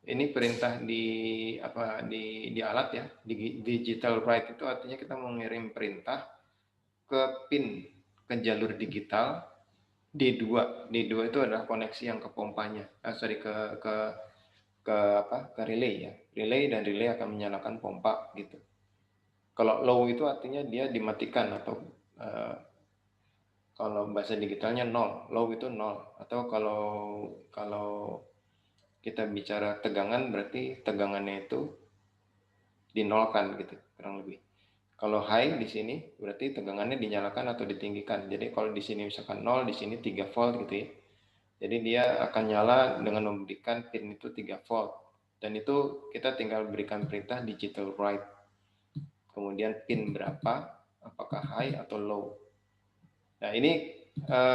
Ini perintah di alat ya, di digital write itu artinya kita mengirim perintah ke pin, ke jalur digital D2. D2 itu adalah koneksi yang ke pompanya. Ke relay ya. Relay dan relay akan menyalakan pompa gitu. Kalau low itu artinya dia dimatikan atau kalau bahasa digitalnya 0, low itu 0. Atau kalau kita bicara tegangan berarti tegangannya itu dinolkan gitu, kurang lebih. Kalau high di sini berarti tegangannya dinyalakan atau ditinggikan. Jadi kalau di sini misalkan 0, di sini 3 volt gitu ya. Jadi dia akan nyala dengan memberikan pin itu 3 volt. Dan itu kita tinggal berikan perintah digital write. Kemudian pin berapa, apakah high atau low. Nah ini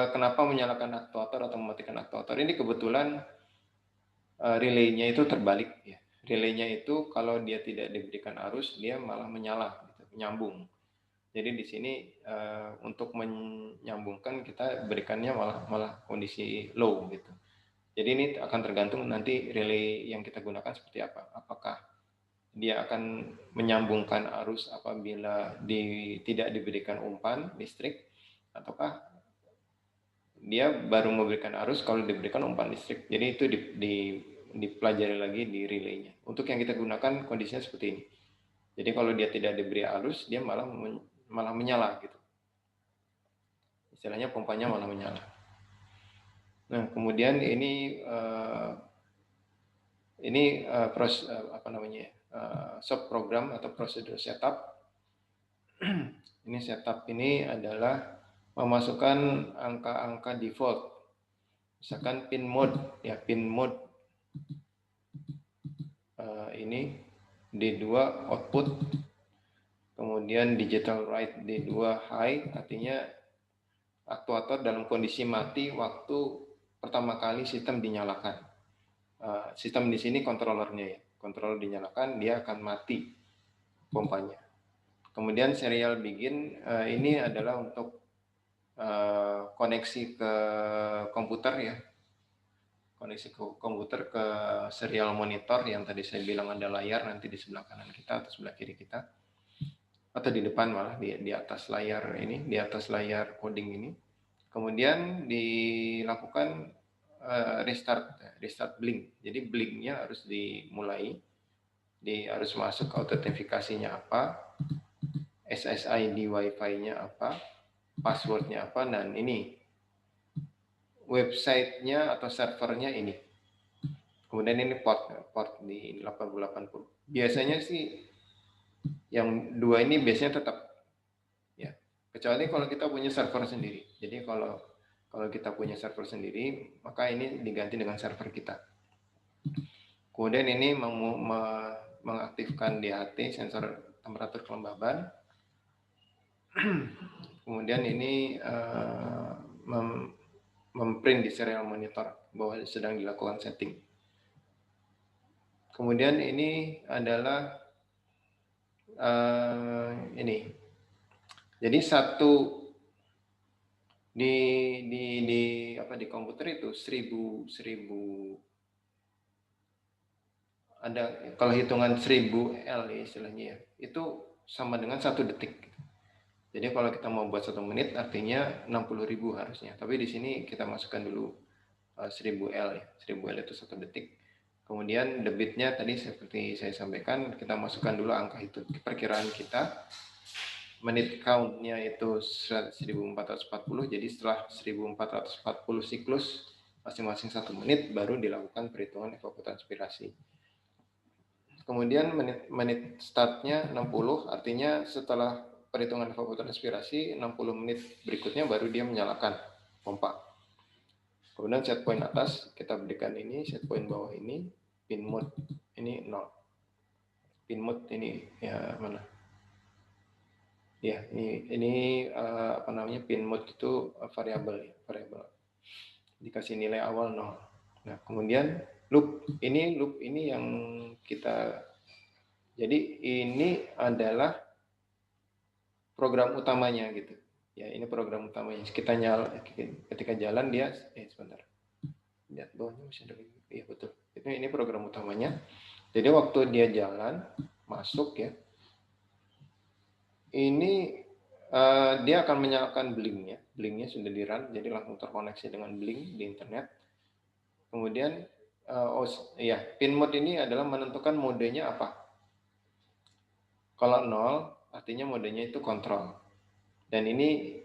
kenapa menyalakan aktuator atau mematikan aktuator. Ini kebetulan relaynya itu terbalik ya. Relaynya itu kalau dia tidak diberikan arus, dia malah menyala, gitu, menyambung. Jadi di sini untuk menyambungkan kita berikannya malah kondisi low gitu. Jadi ini akan tergantung nanti relay yang kita gunakan seperti apa. Apakah dia akan menyambungkan arus apabila tidak diberikan umpan listrik, ataukah dia baru memberikan arus kalau diberikan umpan listrik. Jadi itu dipelajari lagi di relaynya. Untuk yang kita gunakan kondisinya seperti ini. Jadi kalau dia tidak diberi arus, dia malah menyala gitu. Istilahnya pompanya malah menyala. Nah, kemudian ini subprogram atau prosedur setup. Ini setup ini adalah memasukkan angka-angka default. Misalkan pin mode ya, pin mode ini D2 output, kemudian digital write D2 high, artinya aktuator dalam kondisi mati waktu pertama kali sistem dinyalakan. Sistem di sini kontrolernya ya, kontroler dinyalakan dia akan mati pompanya. Kemudian serial begin ini adalah untuk koneksi ke komputer ya, koneksi ke komputer ke serial monitor yang tadi saya bilang ada layar nanti di sebelah kanan kita atau sebelah kiri kita, atau di depan malah di atas layar ini, di atas layar coding ini. Kemudian dilakukan restart blink. Jadi blinknya harus dimulai, harus masuk autentifikasinya apa, SSID Wi-Fi-nya apa, passwordnya apa, dan ini websitenya atau servernya ini. Kemudian ini port di 8080. Biasanya sih yang dua ini biasanya tetap ya, kecuali kalau kita punya server sendiri. Jadi kalau kita punya server sendiri, maka ini diganti dengan server kita. Kemudian ini mengaktifkan DHT, sensor temperatur kelembaban. Kemudian ini memprint di serial monitor bahwa sedang dilakukan setting. Kemudian ini adalah ini. Jadi satu di komputer itu 1000 ada, kalau hitungan 1000 L ya istilahnya ya, itu sama dengan 1 detik. Jadi kalau kita mau buat 1 menit artinya 60.000 harusnya. Tapi di sini kita masukkan dulu 1000 L ya. 1000 L itu 1 detik. Kemudian debitnya tadi seperti saya sampaikan, kita masukkan dulu angka itu. Perkiraan kita menit count-nya itu 1440, jadi setelah 1440 siklus masing-masing 1 menit baru dilakukan perhitungan evapotranspirasi. Kemudian menit start-nya 60, artinya setelah perhitungan evapotranspirasi 60 menit berikutnya baru dia menyalakan pompa. Kemudian set point atas kita berikan ini, set point bawah ini, pin mode ini 0. Pin mode ini ya mana? Ya, ini apa namanya, pin mode itu variabel ya, variabel. Dikasih nilai awal 0. Nah, kemudian loop ini yang kita, jadi ini adalah program utamanya gitu. Ya, ini program utamanya. Kita ketika jalan dia sebentar. Lihat bawahnya masih ada. Iya, betul. Ini program utamanya. Jadi waktu dia jalan masuk ya, ini dia akan menyalakan blinknya. Blinknya sudah di run, jadi langsung terkoneksi dengan blink di internet. Kemudian pin mode ini adalah menentukan modenya apa. Kalau 0 artinya modenya itu kontrol. Dan ini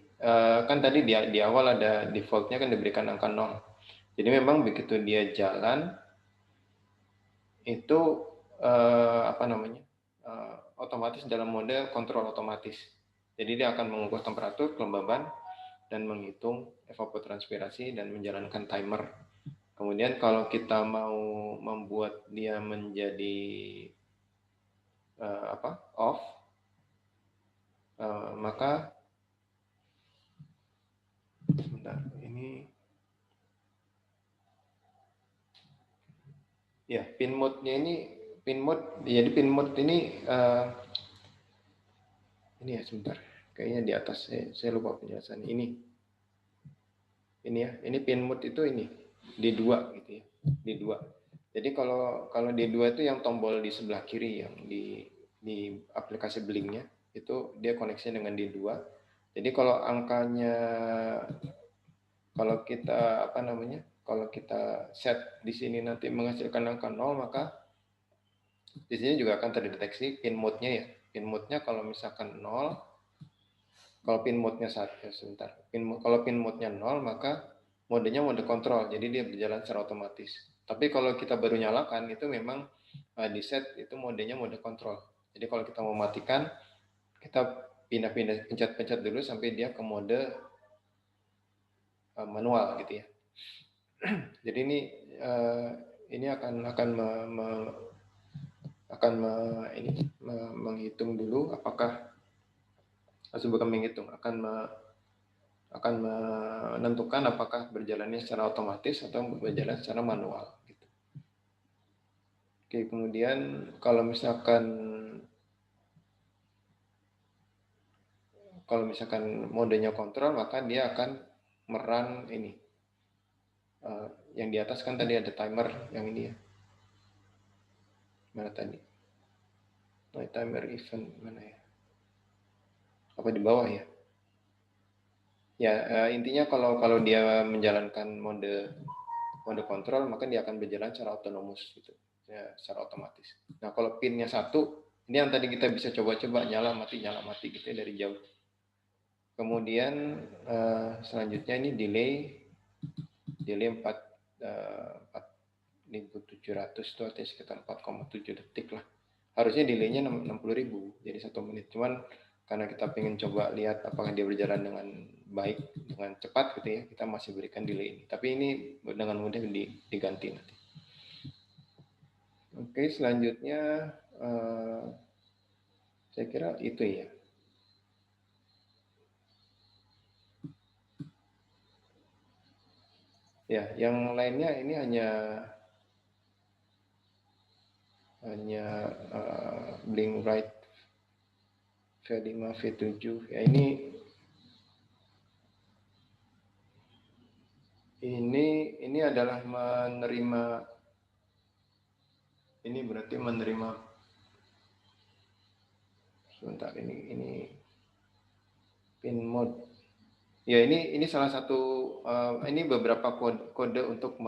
kan tadi di awal ada defaultnya kan diberikan angka 0. Jadi memang begitu dia jalan itu apa namanya, otomatis dalam mode kontrol otomatis. Jadi dia akan mengukur temperatur, kelembaban, dan menghitung evapotranspirasi dan menjalankan timer. Kemudian kalau kita mau membuat dia menjadi off, maka sebentar, ini ya pin mode-nya ini jadi pin mode ini ya sebentar, kayaknya di atas saya lupa penjelasan ini ya, ini pin mode itu ini D2 gitu ya, D2. Jadi kalau D2 itu yang tombol di sebelah kiri yang di aplikasi Blinknya itu dia koneksi dengan D2. Jadi kalau angkanya, kalau kita apa namanya, kalau kita set di sini nanti menghasilkan angka 0, maka di sini juga akan terdeteksi pin mode-nya ya. Pin mode-nya kalau misalkan 0, kalau pin mode-nya sebentar. Kalau pin mode-nya 0, maka modenya mode kontrol, jadi dia berjalan secara otomatis. Tapi kalau kita baru nyalakan itu memang di set itu modenya mode kontrol. Jadi kalau kita mau matikan, kita pindah-pindah pencet-pencet dulu sampai dia ke mode manual gitu ya. Jadi ini akan menghitung dulu apakah bukan menghitung, akan menentukan apakah berjalannya secara otomatis atau berjalan secara manual gitu. Oke, kemudian kalau misalkan modenya kontrol, maka dia akan merun ini. Yang di atas kan tadi ada timer yang ini ya. Mana tadi? Nah, timer event mana ya? Apa di bawah ya? Ya, intinya kalau dia menjalankan mode kontrol, maka dia akan berjalan secara otonomus gitu, ya, secara otomatis. Nah, kalau pinnya 1, ini yang tadi kita bisa coba-coba nyala mati gitu ya dari jauh. Kemudian selanjutnya ini delay 4.700 itu artinya sekitar 4,7 detik lah. Harusnya delaynya 60.000 jadi 1 menit. Cuman karena kita pengen coba lihat apakah dia berjalan dengan baik, dengan cepat gitu ya, kita masih berikan delay ini. Tapi ini dengan mudah diganti nanti. Oke, selanjutnya saya kira itu ya. Ya, yang lainnya ini hanya blink right V5 V7 ya, ini adalah menerima, ini berarti menerima sebentar, ini pin mode ya, ini salah satu ini beberapa kode untuk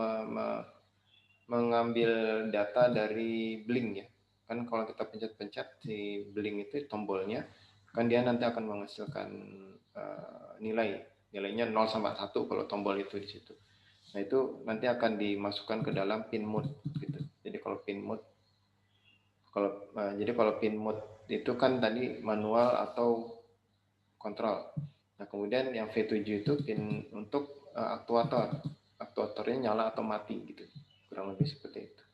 mengambil data dari Blink ya. Kan kalau kita pencet-pencet si Blink itu tombolnya, kan dia nanti akan menghasilkan nilainya 0 sampai 1 kalau tombol itu di situ. Nah, itu nanti akan dimasukkan ke dalam pin mode gitu. Jadi kalau pin mode itu kan tadi manual atau kontrol. Nah, kemudian yang V7 itu pin untuk aktuatornya nyala atau mati gitu. Kurang lebih seperti itu.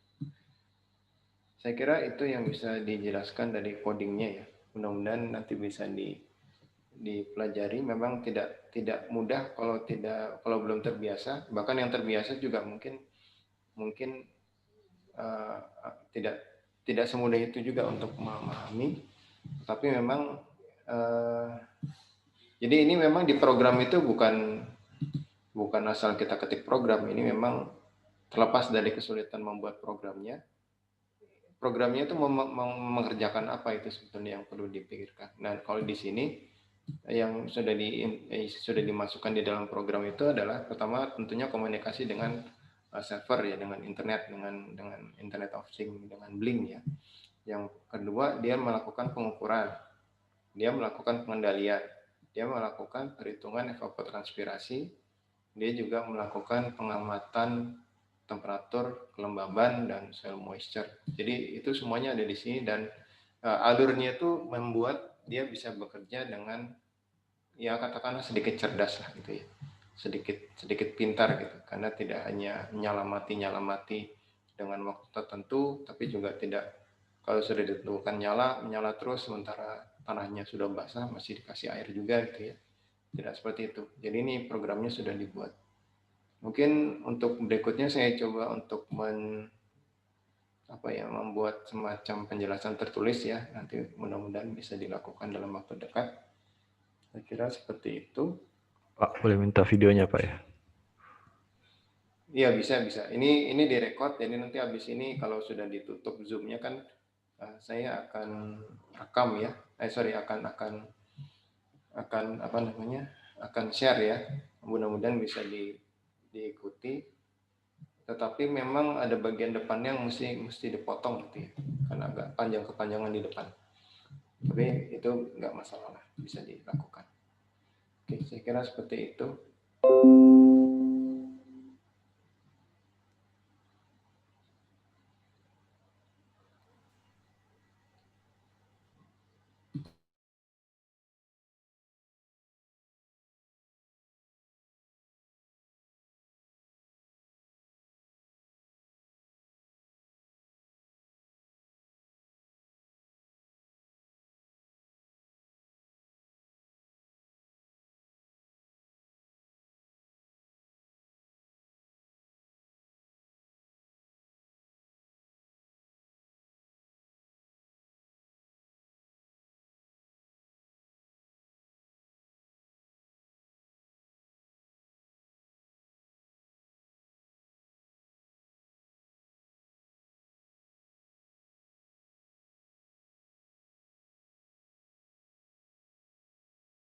Saya kira itu yang bisa dijelaskan dari codingnya ya. Mudah-mudahan nanti bisa dipelajari. Memang tidak mudah kalau belum terbiasa. Bahkan yang terbiasa juga mungkin tidak semudah itu juga untuk memahami. Tapi memang jadi ini memang di program itu bukan asal kita ketik program. Ini memang terlepas dari kesulitan membuat programnya itu mengerjakan apa itu sebetulnya yang perlu dipikirkan. Nah, kalau di sini yang sudah dimasukkan di dalam program itu adalah pertama tentunya komunikasi dengan server ya, dengan internet, dengan Internet of Things, dengan Blink ya. Yang kedua, dia melakukan pengukuran, dia melakukan pengendalian, dia melakukan perhitungan evapotranspirasi, dia juga melakukan pengamatan temperatur, kelembaban, dan soil moisture. Jadi itu semuanya ada di sini, dan alurnya itu membuat dia bisa bekerja dengan ya katakanlah sedikit cerdas lah gitu ya, sedikit pintar gitu, karena tidak hanya nyalamati dengan waktu tertentu, tapi juga tidak kalau sudah ditentukan menyala terus sementara tanahnya sudah basah masih dikasih air juga gitu ya, tidak seperti itu. Jadi ini programnya sudah dibuat. Mungkin untuk berikutnya saya coba untuk membuat semacam penjelasan tertulis ya, nanti mudah-mudahan bisa dilakukan dalam waktu dekat. Saya kira seperti itu. Pak, boleh minta videonya Pak ya? Iya bisa. Ini direkod, jadi nanti habis ini kalau sudah ditutup Zoom-nya kan saya akan rekam ya. Akan share ya. Mudah-mudahan bisa diikuti. Tetapi memang ada bagian depannya yang mesti dipotong gitu ya, karena agak panjang kepanjangan di depan. Tapi itu nggak masalah lah, bisa dilakukan. Oke, saya kira seperti itu.